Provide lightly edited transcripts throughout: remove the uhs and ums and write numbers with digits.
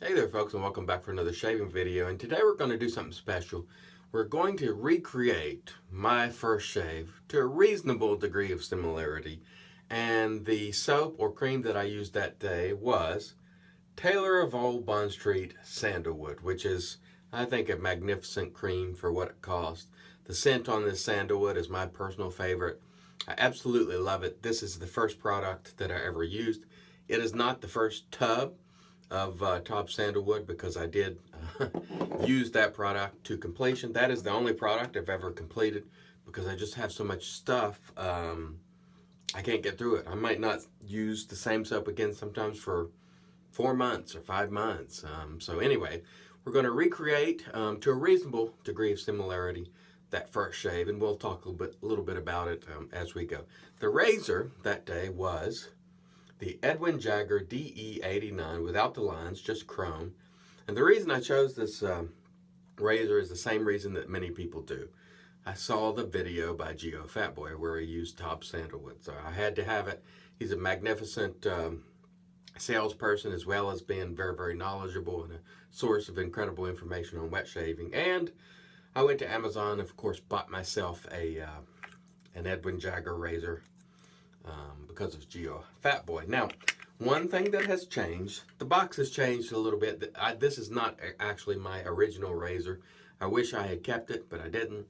Hey there folks, and welcome back for another shaving video. And today we're going to do something special. We're going to recreate my first shave to a reasonable degree of similarity. And the soap or cream that I used that day was Taylor of Old Bond Street Sandalwood, which is, I think, a magnificent cream for what it cost. The scent on this sandalwood is my personal favorite. I absolutely love it. This is the first product that I ever used. It is not the first tub of TOBS sandalwood because I did use that product to completion. That is the only product I've ever completed because I just have so much stuff. I can't get through it. I might not use the same soap again sometimes for 4 months or 5 months. So anyway, we're going to recreate to a reasonable degree of similarity that first shave, and we'll talk a little bit about it as we go. The razor that day was the Edwin Jagger DE89 without the lines, just chrome. And the reason I chose this razor is the same reason that many people do. I saw the video by Geo Fatboy where he used TOBS sandalwood, so I had to have it. He's a magnificent salesperson, as well as being very, very knowledgeable and a source of incredible information on wet shaving. And I went to Amazon and, of course, bought myself an Edwin Jagger razor because of Geo Fatboy. Now, one thing that has changed, the box has changed a little bit. This is not actually my original razor. I wish I had kept it, but I didn't.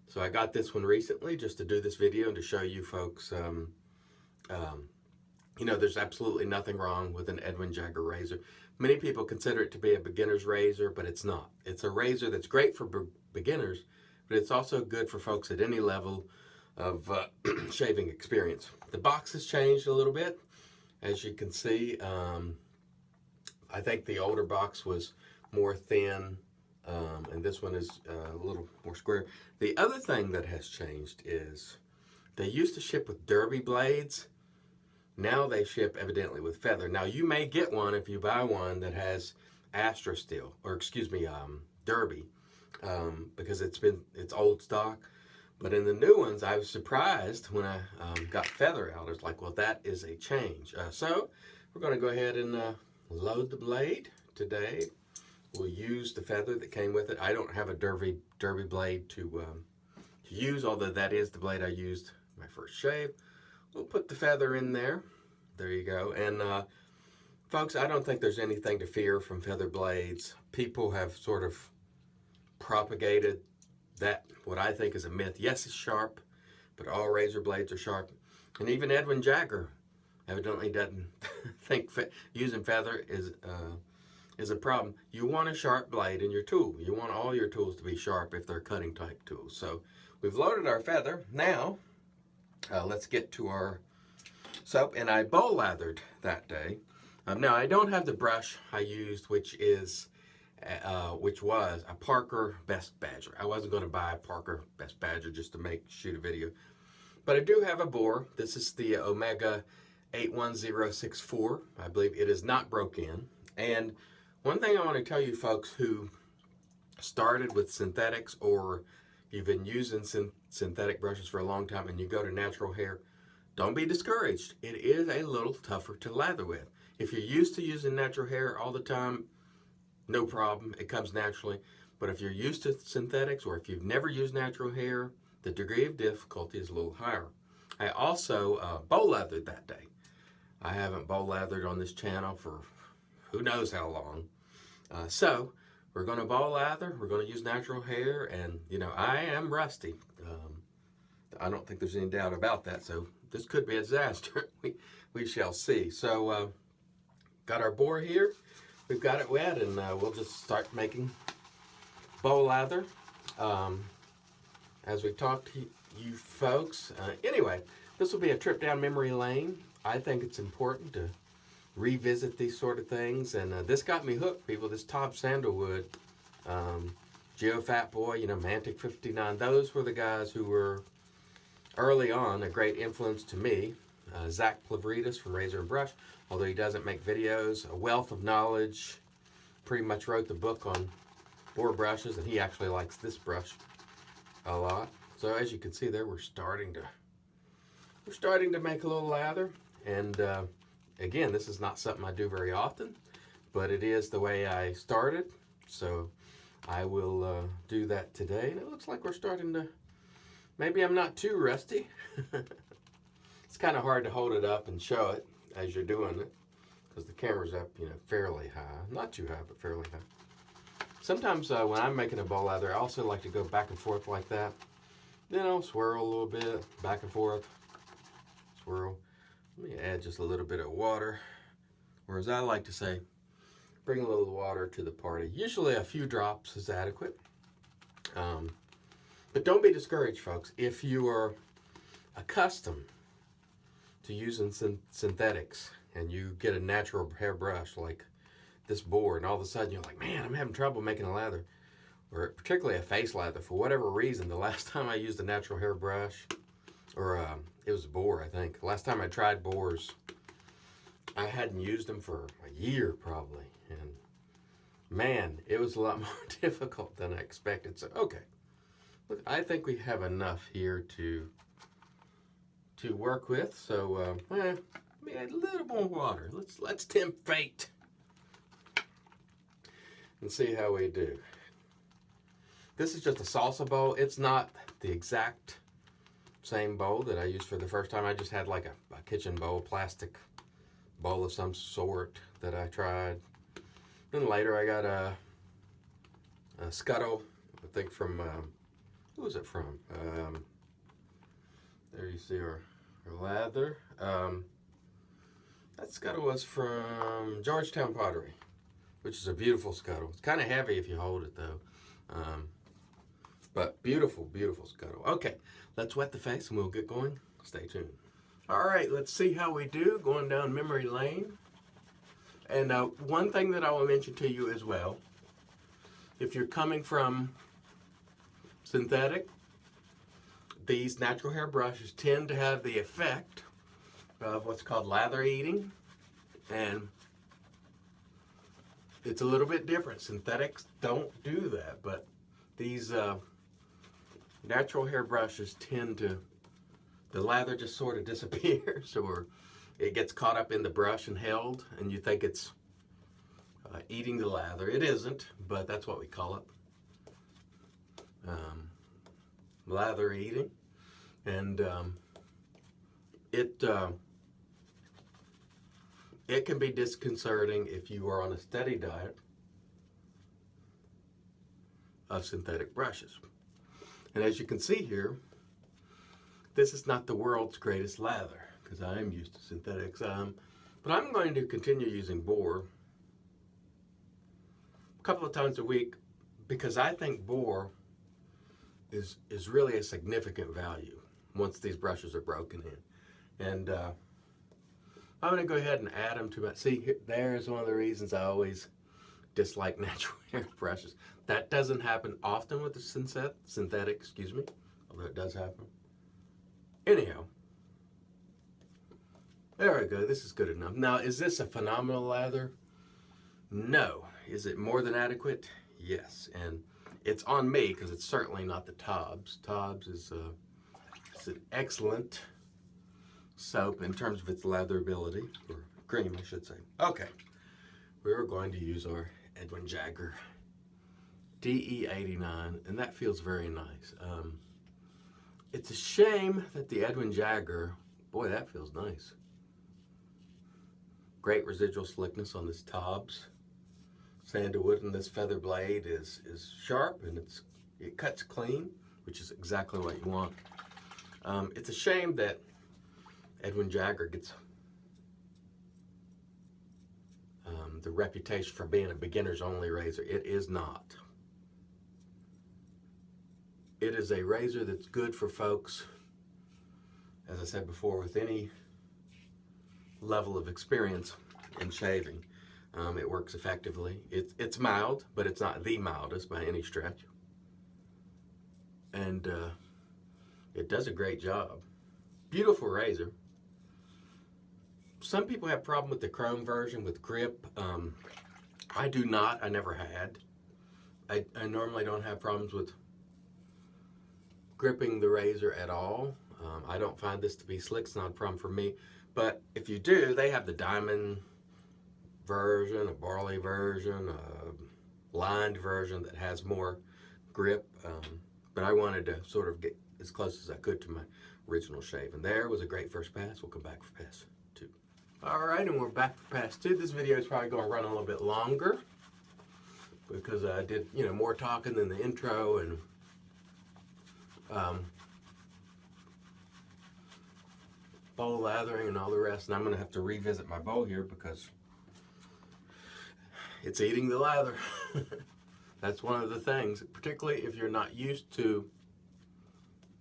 So I got this one recently just to do this video and to show you folks, you know, there's absolutely nothing wrong with an Edwin Jagger razor. Many people consider it to be a beginner's razor, but it's not. It's a razor that's great for beginners, but it's also good for folks at any level of shaving experience. The box has changed a little bit. As you can see, I think the older box was more thin, and this one is a little more square. The other thing that has changed is they used to ship with derby blades. Now they ship evidently with feather. Now you may get one if you buy one that has Astra steel, or excuse me, derby, because it's old stock. But in the new ones, I was surprised when I got feather out. I was like, well, that is a change. So we're going to go ahead and load the blade today. We'll use the feather that came with it. I don't have a derby blade to use, although that is the blade I used my first shave. We'll put the feather in there. There you go. And folks, I don't think there's anything to fear from feather blades. People have sort of propagated that, what I think is a myth. Yes, it's sharp, but all razor blades are sharp. And even Edwin Jagger evidently doesn't think using feather is a problem. You want a sharp blade in your tool. You want all your tools to be sharp if they're cutting type tools. So we've loaded our feather. Now, let's get to our soap. And I bowl lathered that day. Now, I don't have the brush I used, which was a Parker Best Badger. I wasn't going to buy a Parker Best Badger just to shoot a video. But I do have a bore. This is the Omega 81064. I believe it is not broke in. And one thing I want to tell you folks who started with synthetics, or you've been using synthetic brushes for a long time and you go to natural hair, don't be discouraged. It is a little tougher to lather with. If you're used to using natural hair all the time, no problem, it comes naturally. But if you're used to synthetics, or if you've never used natural hair, the degree of difficulty is a little higher. I also bowl lathered that day. I haven't bowl lathered on this channel for who knows how long. So we're going to bowl lather, we're going to use natural hair, and you know, I am rusty. I don't think there's any doubt about that, so this could be a disaster. we shall see. So got our bore here. We've got it wet, and we'll just start making bowl lather as we talk to you folks. Anyway, this will be a trip down memory lane. I think it's important to revisit these sort of things, and this got me hooked, people. This TOBS sandalwood, Geo Fatboy, you know, Mantic 59. Those were the guys who were early on a great influence to me. Zach Plavridis from Razor and Brush, although he doesn't make videos, a wealth of knowledge, pretty much wrote the book on bore brushes, and he actually likes this brush a lot. So as you can see there, we're starting to make a little lather, and again, this is not something I do very often, but it is the way I started, so I will do that today. And it looks like we're starting to, maybe I'm not too rusty. It's kind of hard to hold it up and show it as you're doing it, because the camera's up, fairly high. Not too high, but fairly high. Sometimes when I'm making a bowl lather, I also like to go back and forth like that. Then I'll swirl a little bit, back and forth, swirl. Let me add just a little bit of water, or as I like to say, bring a little water to the party. Usually a few drops is adequate. But don't be discouraged, folks. If you are accustomed to using synthetics and you get a natural hairbrush like this board, and all of a sudden you're like, man, I'm having trouble making a lather, or particularly a face lather, for whatever reason. The last time I used a natural hairbrush, or it was a boar, I think. Last time I tried boars, I hadn't used them for a year probably, and man, it was a lot more difficult than I expected. So okay, look, I think we have enough here to work with. So let me add a little more water. Let's tempt fate and see how we do. This is just a salsa bowl. It's not the exact same bowl that I used for the first time. I just had like a kitchen bowl, plastic bowl of some sort that I tried. Then later I got a scuttle, I think from, who was it from? There you see our lather. That scuttle was from Georgetown Pottery, which is a beautiful scuttle. It's kind of heavy if you hold it though. But beautiful, beautiful scuttle. Okay, let's wet the face and we'll get going. Stay tuned. All right, let's see how we do going down memory lane. And one thing that I will mention to you as well, if you're coming from synthetic, these natural hair brushes tend to have the effect of what's called lather eating, and it's a little bit different. Synthetics don't do that, but these natural hair brushes tend to, the lather just sort of disappears, or it gets caught up in the brush and held, and you think it's eating the lather. It isn't, but that's what we call it. Lather eating. And it can be disconcerting if you are on a steady diet of synthetic brushes. And as you can see here, this is not the world's greatest lather, because I am used to synthetics. But I'm going to continue using boar a couple of times a week, because I think boar is really a significant value once these brushes are broken in. And I'm going to go ahead and add them to my, see, there's one of the reasons I always dislike natural hair brushes. That doesn't happen often with the synthetic, although it does happen. Anyhow, there we go. This is good enough. Now, is this a phenomenal lather? No. Is it more than adequate? Yes. And it's on me, because it's certainly not the TOBS. TOBS is it's an excellent soap in terms of its latherability, or cream, I should say. Okay. We're going to use our Edwin Jagger DE89, and that feels very nice. It's a shame that the Edwin Jagger, boy, that feels nice. Great residual slickness on this TOBS sandalwood, and this feather blade is sharp, and it cuts clean, which is exactly what you want. It's a shame that Edwin Jagger gets the reputation for being a beginner's only razor. It is not. It is a razor that's good for folks, as I said before, with any level of experience in shaving. It works effectively. It's mild, but it's not the mildest by any stretch. And it does a great job. Beautiful razor. Some people have problem with the chrome version with grip. I do not. I never had. I normally don't have problems with gripping the razor at all. I don't find this to be slick. It's not a problem for me. But if you do, they have the diamond version, a barley version, a lined version that has more grip. But I wanted to sort of get as close as I could to my original shave. And there was a great first pass. We'll come back for pass 2. All right, and we're back for pass 2. This video is probably going to run a little bit longer because I did, more talking than the intro and bowl lathering and all the rest. And I'm going to have to revisit my bowl here because it's eating the lather. That's one of the things, particularly if you're not used to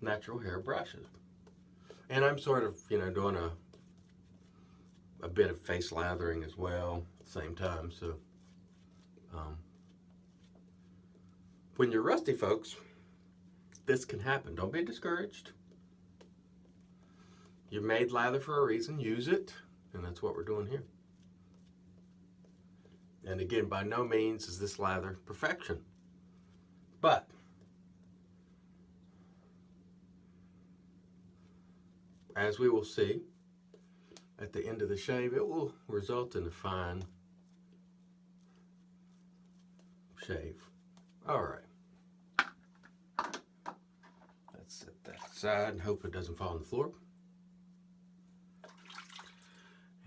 natural hair brushes. And I'm sort of, doing a bit of face lathering as well at the same time. So when you're rusty, folks, this can happen. Don't be discouraged. You made lather for a reason. Use it. And that's what we're doing here. And again, by no means is this lather perfection. But as we will see at the end of the shave, it will result in a fine shave. All right. Let's set that aside and hope it doesn't fall on the floor.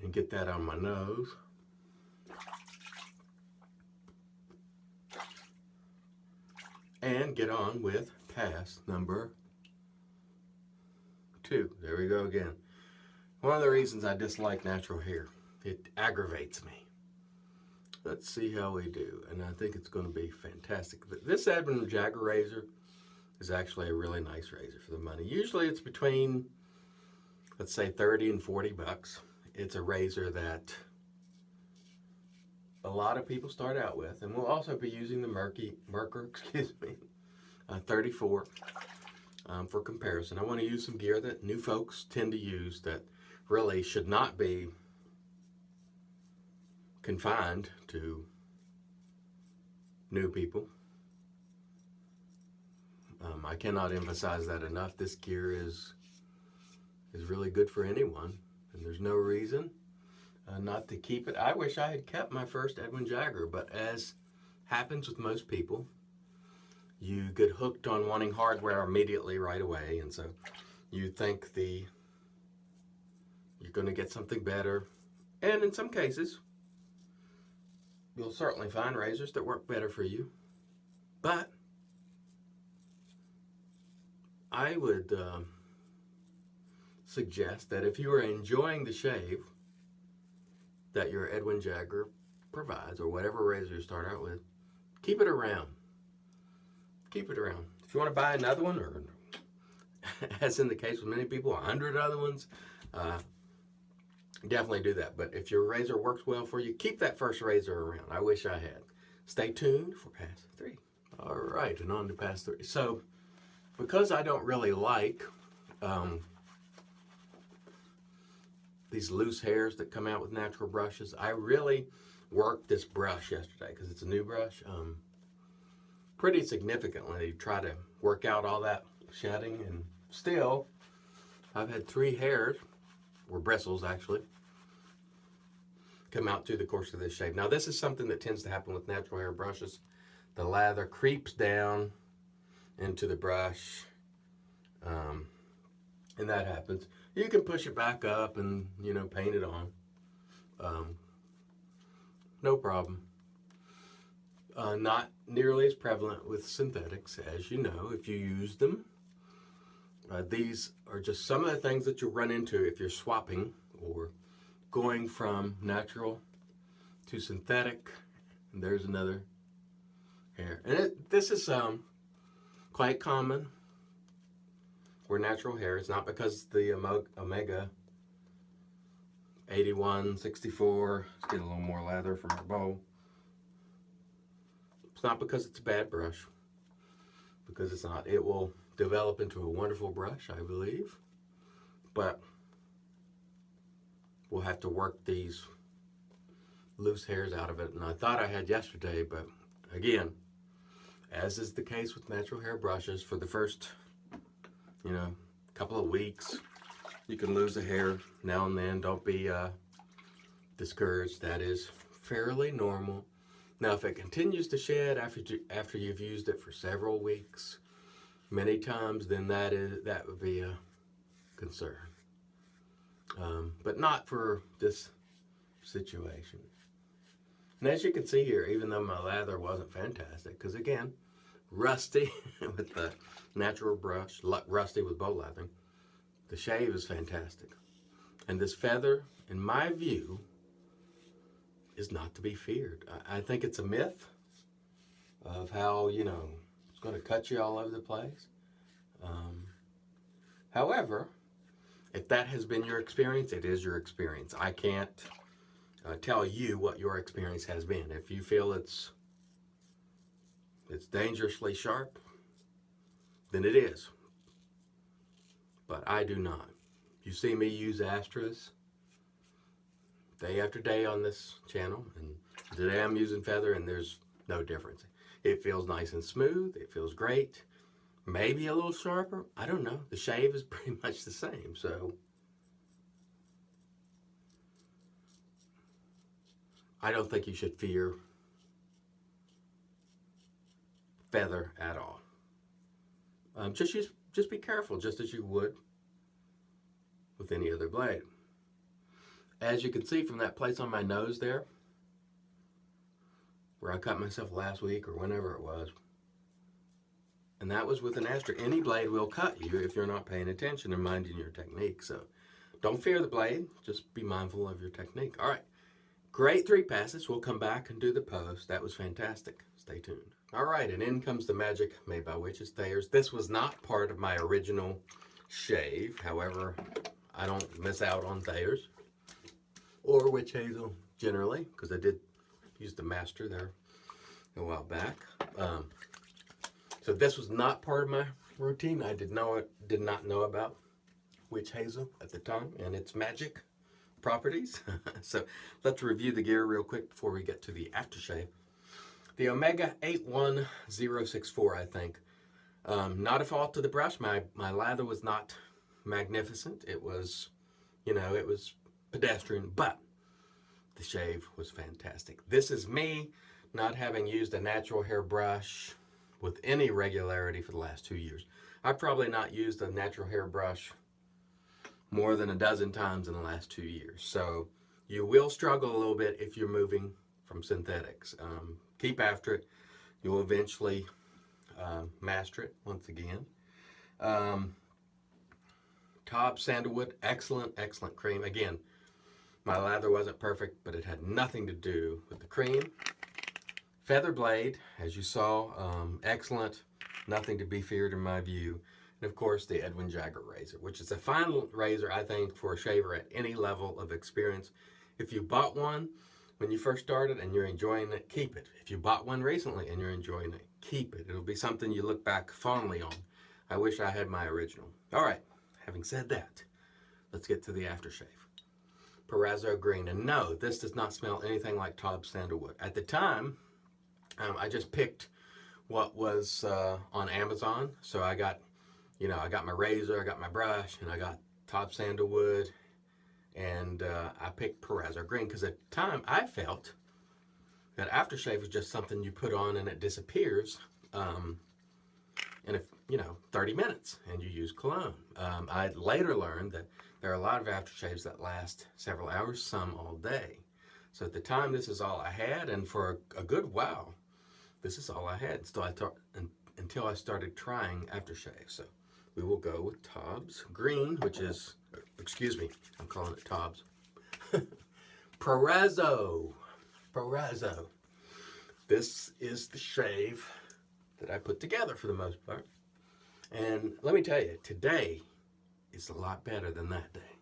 And get that on my nose. And get on with pass number 2. There we go again. One of the reasons I dislike natural hair, it aggravates me. Let's see how we do, and I think it's going to be fantastic. This Edwin Jagger razor is actually a really nice razor for the money. Usually it's between, let's say, 30 and 40 bucks. It's a razor that a lot of people start out with, and we'll also be using the Merker 34 for comparison. I want to use some gear that new folks tend to use that really should not be confined to new people. I cannot emphasize that enough. This gear is really good for anyone, and there's no reason not to keep it. I wish I had kept my first Edwin Jagger, but as happens with most people, you get hooked on wanting hardware immediately right away, and so you think you're going to get something better. And in some cases, you'll certainly find razors that work better for you. But I would suggest that if you are enjoying the shave that your Edwin Jagger provides, or whatever razor you start out with, keep it around. Keep it around. If you want to buy another one, or as in the case with many people, 100 other ones, definitely do that. But if your razor works well for you, keep that first razor around. I wish I had. Stay tuned for pass 3. All right, and on to pass 3. So, because I don't really like these loose hairs that come out with natural brushes, I really worked this brush yesterday because it's a new brush. Pretty significantly to try to work out all that shedding, and still I've had 3 hairs, or bristles actually, come out through the course of this shave. Now this is something that tends to happen with natural hair brushes. The lather creeps down into the brush, and that happens. You can push it back up and paint it on, no problem. Not nearly as prevalent with synthetics, as you know, if you use them. These are just some of the things that you run into if you're swapping or going from natural to synthetic. And there's another hair. And this is quite common for natural hair. It's not because the Omega 8164, let's get a little more lather from our bowl. It's not because it's a bad brush, because it's not. It will develop into a wonderful brush, I believe, but we'll have to work these loose hairs out of it. And I thought I had yesterday, but again, as is the case with natural hair brushes, for the first, couple of weeks, you can lose a hair now and then. Don't be discouraged. That is fairly normal. Now, if it continues to shed after you've used it for several weeks, many times, then that would be a concern. But not for this situation. And as you can see here, even though my lather wasn't fantastic, because again, rusty with the natural brush, rusty with bowl lathering, the shave is fantastic. And this feather, in my view, is not to be feared. I think it's a myth of how, it's going to cut you all over the place. However, if that has been your experience, it is your experience. I can't tell you what your experience has been. If you feel it's dangerously sharp, then it is. But I do not. You see me use Astras day after day on this channel, and today I'm using feather, and there's no difference. It feels nice and smooth. It feels great. Maybe a little sharper. I don't know. The shave is pretty much the same, so I don't think you should fear feather at all. Just be careful, just as you would with any other blade. As you can see from that place on my nose there, where I cut myself last week or whenever it was, and that was with an Astra. Any blade will cut you if you're not paying attention and minding your technique. So don't fear the blade, just be mindful of your technique. All right, great 3 passes. We'll come back and do the post. That was fantastic. Stay tuned. All right, and in comes the magic made by Witch's Thayers. This was not part of my original shave. However, I don't miss out on Thayers or witch hazel generally, because I did use the master there a while back. So this was not part of my routine. I did not know about witch hazel at the time and its magic properties. So let's review the gear real quick before we get to the aftershave. The Omega 81064, I think. Not a fault to the brush. My lather was not magnificent. It was, it was pedestrian, but the shave was fantastic. This is me not having used a natural hair brush with any regularity for the last 2 years. I've probably not used a natural hair brush more than a dozen times in the last 2 years. So you will struggle a little bit if you're moving from synthetics. Keep after it. You'll eventually master it once again. TOBS Sandalwood, excellent cream. Again, my lather wasn't perfect, but it had nothing to do with the cream. Feather blade, as you saw, excellent. Nothing to be feared in my view. And of course, the Edwin Jagger razor, which is a fine razor, I think, for a shaver at any level of experience. If you bought one when you first started and you're enjoying it, keep it. If you bought one recently and you're enjoying it, keep it. It'll be something you look back fondly on. I wish I had my original. All right, having said that, let's get to the aftershave. Perazzo green. And no, this does not smell anything like TOBS Sandalwood. At the time, I just picked what was on Amazon. So I got my razor, I got my brush, and I got TOBS Sandalwood, and I picked Perazzo green because at the time I felt that aftershave was just something you put on and it disappears in 30 minutes, and you use cologne. I later learned that there are a lot of aftershaves that last several hours, some all day. So at the time, this is all I had, and for a good while, this is all I had until I started trying aftershave. So we will go with TOBS green, which is, excuse me, I'm calling it TOBS. Perazzo. This is the shave that I put together for the most part. And let me tell you, today is a lot better than that day.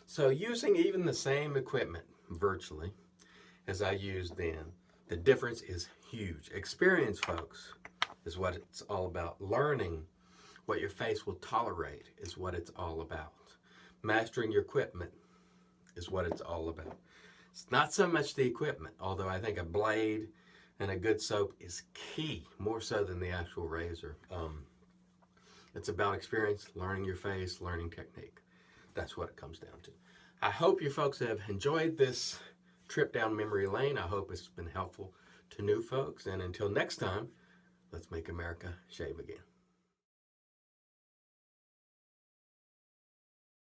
So using even the same equipment virtually as I used then, the difference is huge. Experience, folks, is what it's all about. Learning what your face will tolerate is what it's all about. Mastering your equipment is what it's all about. It's not so much the equipment, although I think a blade and a good soap is key, more so than the actual razor. It's about experience, learning your face, learning technique. That's what it comes down to. I hope you folks have enjoyed this trip down memory lane. I hope it's been helpful to new folks. And until next time, let's make America shave again.